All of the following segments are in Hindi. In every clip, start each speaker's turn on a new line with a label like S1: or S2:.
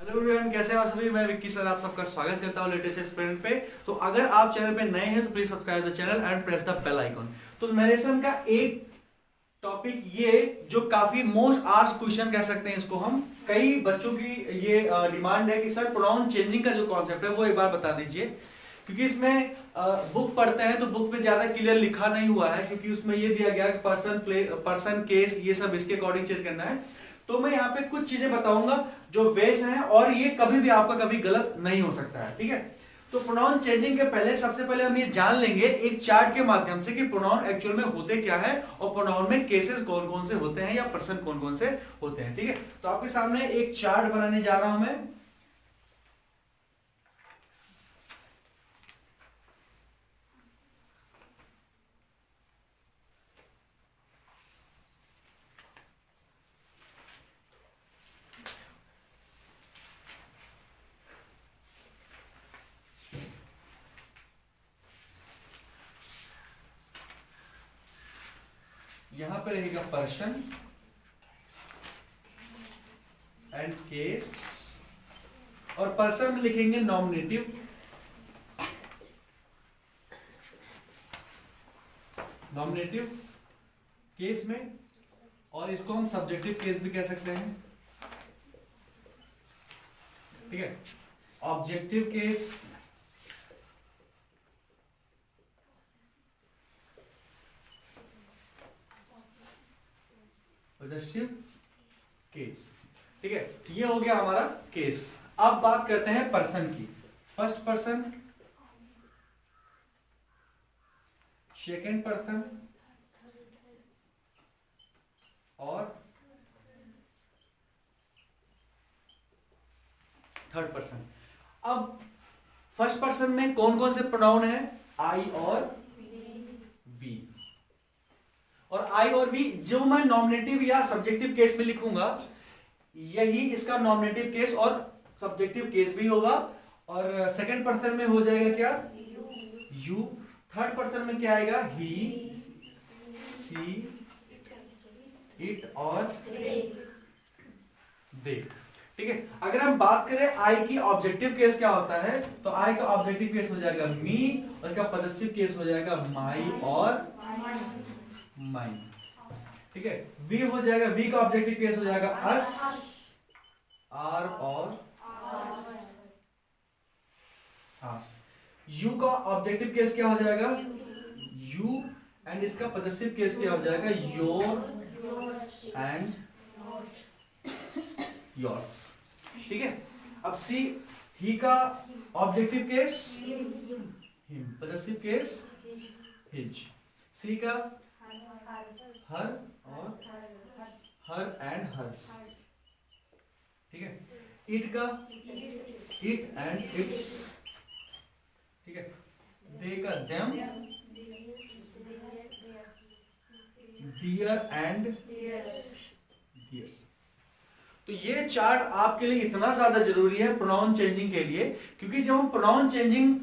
S1: हेलो एवरीवन, कैसे हैं आप सभी। मैं विक्की सर आप सबका स्वागत करता हूं लेटेस्ट एक्सपेरिमेंट पे। तो अगर आप चैनल पे नए हैं तो please subscribe the channel and press the bell icon. तो नरेशन का एक टॉपिक ये जो काफी मोस्ट आस्क्ड क्वेश्चन कह सकते हैं इसको हम, कई बच्चों की ये डिमांड है कि सर प्रोनाउन चेंजिंग का जो कॉन्सेप्ट है वो एक बार बता दीजिए, क्योंकि इसमें बुक पढ़ते हैं तो बुक में ज्यादा क्लियर लिखा नहीं हुआ है, क्योंकि उसमें ये दिया गया है पर्सन केस ये सब इसके अकॉर्डिंग चेंज करना है। तो मैं यहाँ पे कुछ चीजें बताऊंगा जो वेस हैं और ये कभी भी आपका कभी गलत नहीं हो सकता है, ठीक है। तो प्रोनाउन चेंजिंग के पहले सबसे पहले हम ये जान लेंगे एक चार्ट के माध्यम से कि प्रोनाउन एक्चुअल में होते क्या है और प्रोनाउन में केसेस कौन कौन से होते हैं या पर्सन कौन कौन से होते हैं, ठीक है। तो आपके सामने एक चार्ट बनाने जा रहा हूं मैं। यहां पर रहेगा पर्सन एंड केस, और पर्सन में लिखेंगे नॉमिनेटिव, नॉमिनेटिव केस में, और इसको हम सब्जेक्टिव केस भी कह सकते हैं, ठीक है। ऑब्जेक्टिव केस, पॉजेसिव केस, ठीक है। ये हो गया हमारा केस। अब बात करते हैं पर्सन की। फर्स्ट पर्सन, सेकेंड पर्सन और थर्ड पर्सन। अब फर्स्ट पर्सन में कौन कौन से प्रोनाउन है? आई और वी। और आई और वी जो मैं नॉमिनेटिव या सब्जेक्टिव केस में लिखूंगा, यही इसका नॉमिनेटिव केस और सब्जेक्टिव केस भी होगा। और सेकंड पर्सन में हो जाएगा क्या? यू। थर्ड पर्सन में क्या आएगा? ही, सी, इट और दे, ठीक है। अगर हम बात करें आई की ऑब्जेक्टिव केस क्या होता है, तो आई का ऑब्जेक्टिव केस हो जाएगा मी, और इसका पॉजेसिव केस हो जाएगा माई और माइन, ठीक है। वी हो जाएगा, वी का ऑब्जेक्टिव केस हो जाएगा अस, आर और आर्स। यू का ऑब्जेक्टिव केस क्या हो जाएगा? यू, एंड इसका पॉजेसिव केस क्या हो जाएगा? योर एंड योर्स, ठीक है। अब सी, ही का objective case him, possessive case his. She का हर और हर एंड हर्स, ठीक है। इट का इट एंड इट्स, ठीक है। दे का देम, दियर एंड दियर्स। तो ये चार्ट आपके लिए इतना ज्यादा जरूरी है प्रोनाउन चेंजिंग के लिए, क्योंकि जब हम प्रोनाउन चेंजिंग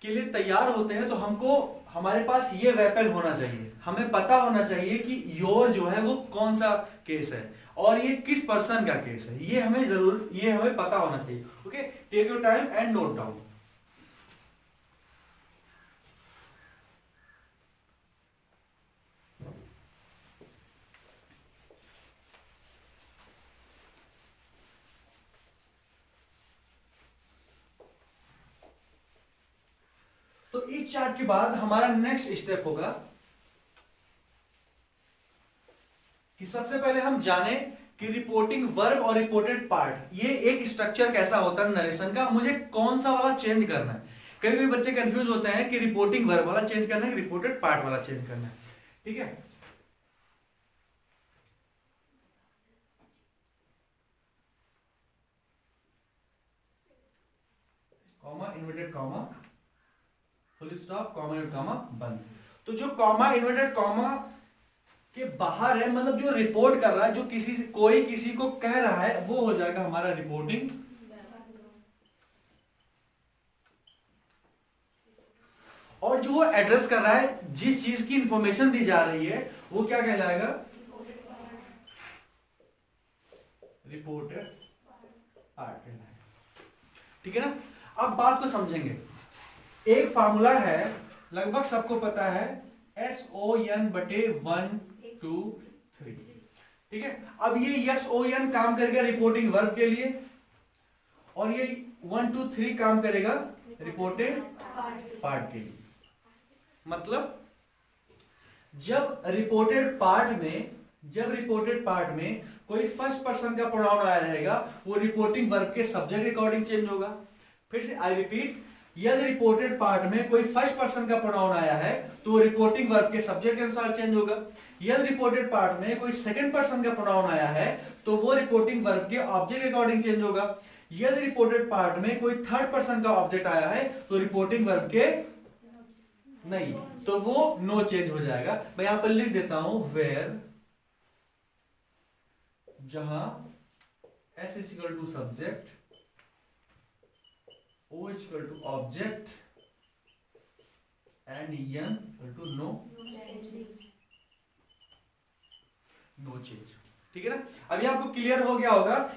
S1: के लिए तैयार होते हैं तो हमको हमारे पास ये वेपन होना चाहिए, हमें पता होना चाहिए कि योर जो है वो कौन सा केस है और ये किस पर्सन का केस है। ये हमें पता होना चाहिए। Okay, take your time and note down. तो इस चार्ट के बाद हमारा नेक्स्ट स्टेप होगा कि सबसे पहले हम जाने कि रिपोर्टिंग वर्ब और रिपोर्टेड पार्ट, ये एक स्ट्रक्चर कैसा होता है नरेशन का, मुझे कौन सा वाला चेंज करना है। कभी भी बच्चे कंफ्यूज होते हैं कि रिपोर्टिंग वर्ब वाला चेंज करना है कि रिपोर्टेड पार्ट वाला चेंज करना है, ठीक है। Comma, inverted comma, full stop, comma inverted comma, बंद। तो जो कॉमा इन्वर्टेड कॉमा के बाहर है, मतलब जो रिपोर्ट कर रहा है, जो कोई किसी को कह रहा है, वो हो जाएगा हमारा रिपोर्टिंग। और जो वो एड्रेस कर रहा है, जिस चीज की इंफॉर्मेशन दी जा रही है, वो क्या कहलाएगा? रिपोर्टेड पार्ट कहलाएगा। ठीक है ना। अब बात को समझेंगे। एक फार्मूला है, लगभग सबको पता है, SON/1 2 3। ठीक है। अब ये SON काम करेगा रिपोर्टिंग वर्ब के लिए, और ये 1 2 3 काम करेगा रिपोर्टेड पार्ट के लिए। मतलब जब रिपोर्टेड पार्ट में कोई फर्स्ट पर्सन का प्रोनाउन आया रहेगा, वो रिपोर्टिंग वर्ब के सब्जेक्ट के अकॉर्डिंग चेंज होगा। फिर से आई रिपीट, यदि रिपोर्टेड पार्ट में कोई फर्स्ट पर्सन का प्रोनाउन आया है तो वो रिपोर्टिंग वर्ब के सब्जेक्ट के अनुसार चेंज होगा। यदि रिपोर्टेड पार्ट में कोई सेकंड पर्सन का प्रोनाउन आया है तो वो रिपोर्टिंग वर्ब के ऑब्जेक्ट के अकॉर्डिंग चेंज होगा। यदि रिपोर्टेड पार्ट में कोई थर्ड पर्सन का ऑब्जेक्ट आया है तो रिपोर्टिंग वर्ब के नहीं, तो वो नो चेंज हो जाएगा। मैं यहां पर लिख देता हूं वेयर, जहां S equal to subject, O equal to object and N equal to no change. ठीक है ना। अभी आपको क्लियर हो गया होगा,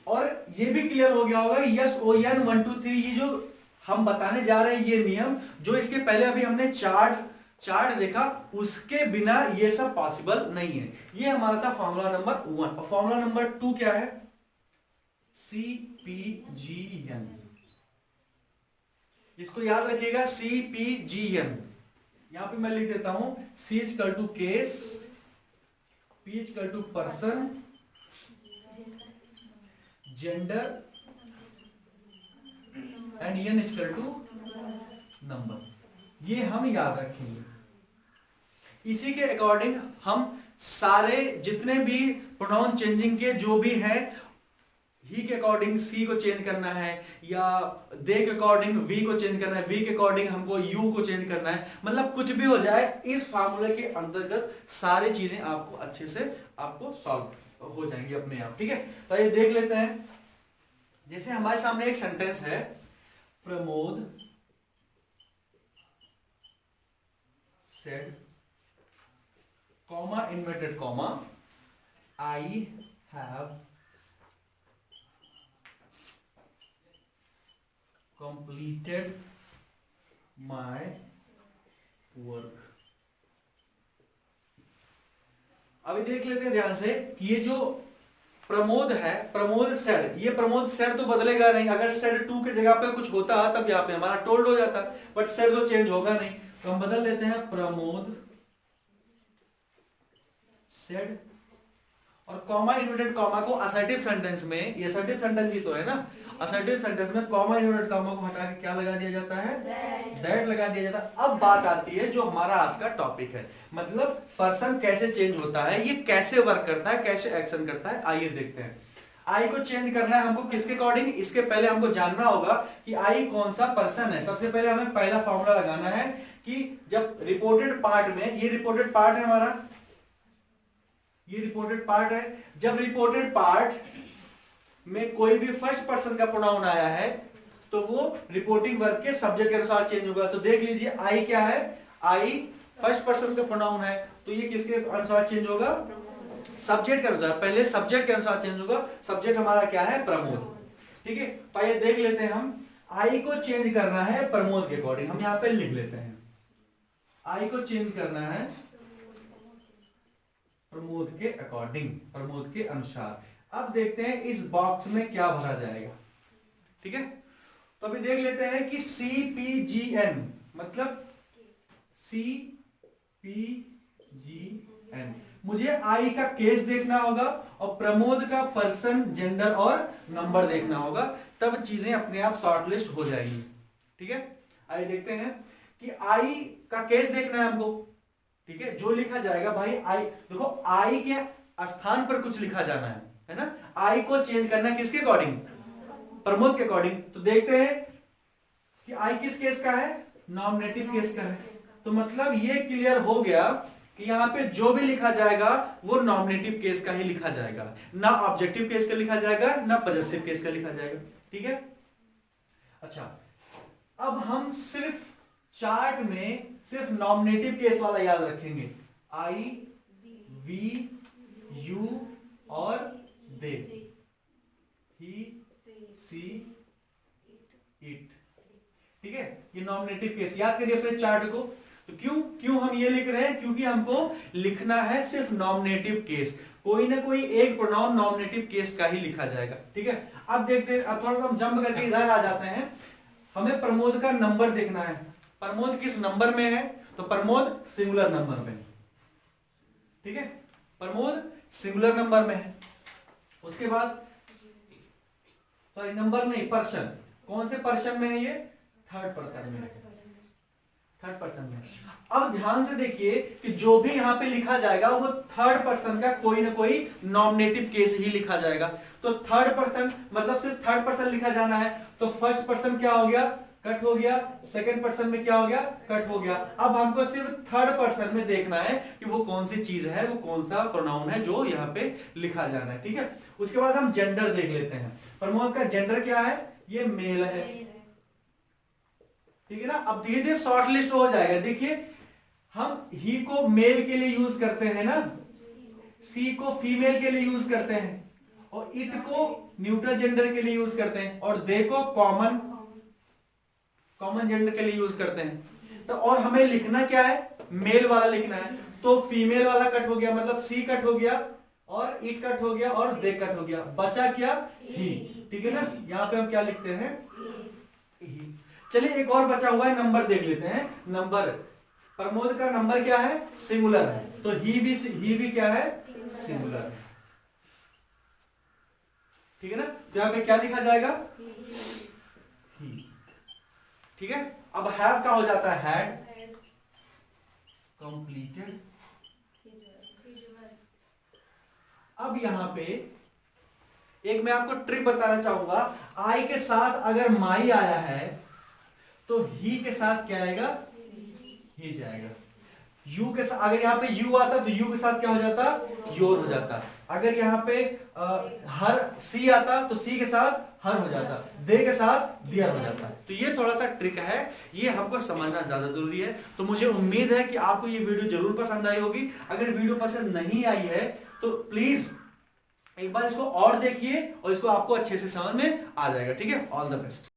S1: और ये भी क्लियर हो गया होगा SON 1 2 3 ये जो हम बताने जा रहे हैं, ये नियम जो इसके पहले अभी हमने चार्ट देखा, उसके बिना ये सब पॉसिबल नहीं है। ये हमारा था फॉर्मूला नंबर 1। और फॉर्मूला नंबर 2 क्या है? CPGN। इसको याद रखिएगा, CPGN। यहां पे मैं लिख देता हूं C equal to case, P equal to person, gender and N equal to number. ये हम याद रखेंगे। इसी के अकॉर्डिंग हम सारे जितने भी प्रोनाउन चेंजिंग के जो भी है, ही के अकॉर्डिंग सी को चेंज करना है, या दे के अकॉर्डिंग वी को चेंज करना है, वी के अकॉर्डिंग हमको यू को चेंज करना है, मतलब कुछ भी हो जाए, इस फार्मूले के अंतर्गत सारी चीजें आपको अच्छे से आपको सॉल्व हो जाएंगी अपने आप। ठीक है। तो ये देख लेते हैं। जैसे हमारे सामने एक सेंटेंस है, Pramod said, comma inverted comma, I have completed my work। अभी देख लेते हैं ध्यान से कि ये जो प्रमोद है, प्रमोद सेड, ये प्रमोद सेड तो बदलेगा नहीं। अगर सेड टू की जगह पे कुछ होता तब यहाँ पे हमारा टोल्ड हो जाता, बट सेड तो चेंज होगा नहीं, तो हम बदल लेते हैं प्रमोद सेड। और कॉमा इन्वर्टेड कॉमा को असर्टिव सेंटेंस में, ये असर्टिव सेंटेंस ही तो है ना, असर्टिव सेंटेंस में कॉमा इन्वर्टेड कॉमा को हटा के क्या लगा दिया जाता है? दैट लगा दिया जाता है। अब बात आती है जो हमारा आज का टॉपिक है, मतलब पर्सन कैसे चेंज होता है, ये कैसे वर्क करता है, कैसे एक्शन करता है। आइए देखते हैं। आई को चेंज करना है हमको किसके अकॉर्डिंग? इसके पहले हमको जानना होगा कि आई कौन सा पर्सन है। सबसे पहले हमें पहला फॉर्मूला लगाना है कि जब रिपोर्टेड पार्ट में, ये रिपोर्टेड पार्ट है हमारा, ये रिपोर्टेड पार्ट है, जब रिपोर्टेड पार्ट में कोई भी फर्स्ट पर्सन का प्रोनाउन आया है तो वो रिपोर्टिंग वर्ब के सब्जेक्ट के अनुसार चेंज होगा। तो देख लीजिए आई क्या है? आई फर्स्ट पर्सन का प्रोनाउन है, तो ये किसके अनुसार चेंज होगा? सब्जेक्ट के अनुसार। पहले सब्जेक्ट के अनुसार चेंज होगा। सब्जेक्ट हमारा क्या है? प्रमोद। ठीक है। तो ये देख लेते हैं हम, आई को चेंज करना है प्रमोद के अकॉर्डिंग। हम यहां पे लिख लेते हैं, आई को चेंज करना है प्रमोद के अकॉर्डिंग, प्रमोद के अनुसार। अब देखते हैं इस बॉक्स में क्या भरा जाएगा। ठीक है। तो अभी देख लेते हैं कि CPGN मतलब CPGN, मुझे आई का केस देखना होगा और प्रमोद का पर्सन, जेंडर और नंबर देखना होगा, तब चीजें अपने आप शॉर्टलिस्ट हो जाएंगी। ठीक है। आइए देखते हैं कि आई का केस देखना है हमको। ठीक है। जो लिखा जाएगा भाई, आई देखो, आई के स्थान पर कुछ लिखा जाना है ना। आई को चेंज करना है किसके अकॉर्डिंग? प्रमोद के अकॉर्डिंग। तो देखते हैं कि आई किस केस का है? नॉमिनेटिव केस का है। तो मतलब ये क्लियर हो गया कि यहां पे जो भी लिखा जाएगा वो नॉमिनेटिव केस का ही लिखा जाएगा, ना ऑब्जेक्टिव केस का लिखा जाएगा, ना पॉजिटिव केस का लिखा जाएगा। ठीक है। अच्छा, अब हम सिर्फ चार्ट में सिर्फ नॉमिनेटिव केस वाला याद रखेंगे, आई, वी, यू और दे, ही, कि नॉमिनेटिव केस। याद करिए अपने चार्ट को। तो क्यों हम ये लिख रहे हैं, क्योंकि हमको लिखना है सिर्फ नॉमिनेटिव केस, कोई ना कोई एक प्रोनाउन नॉमिनेटिव केस का ही लिखा जाएगा। ठीक है, अब देखते हैं, अब थोड़ा सा हम जंप करके इधर आ जाते हैं। हमें प्रमोद का नंबर देखना है। प्रमोद किस नंबर में है, तो प्रमोद सिंगुलर नंबर में। ठीक है, प्रमोद सिंगुलर नंबर में है। उसके बाद सॉरी नंबर नहीं, पर्सन, कौन से पर्सन में है ये, थर्ड पर्सन में है, थर्ड पर्सन में। अब ध्यान से देखिए कि जो भी यहां पे लिखा जाएगा वो थर्ड पर्सन का कोई ना कोई नॉमिनेटिव केस ही लिखा जाएगा। तो थर्ड पर्सन मतलब सिर्फ थर्ड पर्सन लिखा जाना है। तो फर्स्ट पर्सन क्या हो गया, कट हो गया। सेकंड पर्सन में क्या हो गया, कट हो गया। अब हमको सिर्फ थर्ड पर्सन में देखना है कि वो कौन सी चीज है, वो कौन सा प्रोनाउन है जो यहाँ पे लिखा जाना है। ठीक है, उसके बाद हम जेंडर देख लेते हैं। प्रमोद का जेंडर क्या है, ये मेल है। ठीक है ना, अब धीरे धीरे शॉर्ट लिस्ट हो जाएगा। देखिए हम ही को मेल के लिए यूज करते हैं ना, सी को फीमेल के लिए यूज करते हैं, और इट को न्यूट्रल जेंडर के लिए यूज करते हैं, और दे को कॉमन जेंडर के लिए यूज करते हैं। तो और हमें लिखना क्या है, मेल वाला लिखना है। तो फीमेल वाला कट हो गया, मतलब सी कट हो गया, और इट कट हो गया, और दे कट हो गया, बचा क्या, ही। ठीक है ना, यहां पे हम क्या लिखते हैं, ही। चलिए एक और बचा हुआ है, नंबर देख लेते हैं। नंबर, प्रमोद का नंबर क्या है, सिंगुलर है, तो ही भी क्या है, सिंगुलर है। ठीक है ना, तो यहां पे क्या लिखा जाएगा, ही। ठीक है, अब हैव का हो जाता है हैड, कंप्लीटेड। अब यहां पे एक मैं आपको ट्रिक बताना चाहूंगा। आई के साथ अगर माई आया है तो ही के साथ क्या आएगा, ही जाएगा। यू के साथ अगर यहाँ पे यू आता तो यू के साथ क्या हो जाता, योर हो जाता। अगर यहाँ पे हर सी आता तो सी के साथ हर हो जाता, दे के साथ दियर हो जाता। तो ये थोड़ा सा ट्रिक है, ये हमको समझना ज्यादा जरूरी है। तो मुझे उम्मीद है कि आपको ये वीडियो जरूर पसंद आई होगी। अगर वीडियो पसंद नहीं आई है तो प्लीज एक बार इसको और देखिए, और इसको आपको अच्छे से समझ में आ जाएगा। ठीक है, ऑल द बेस्ट।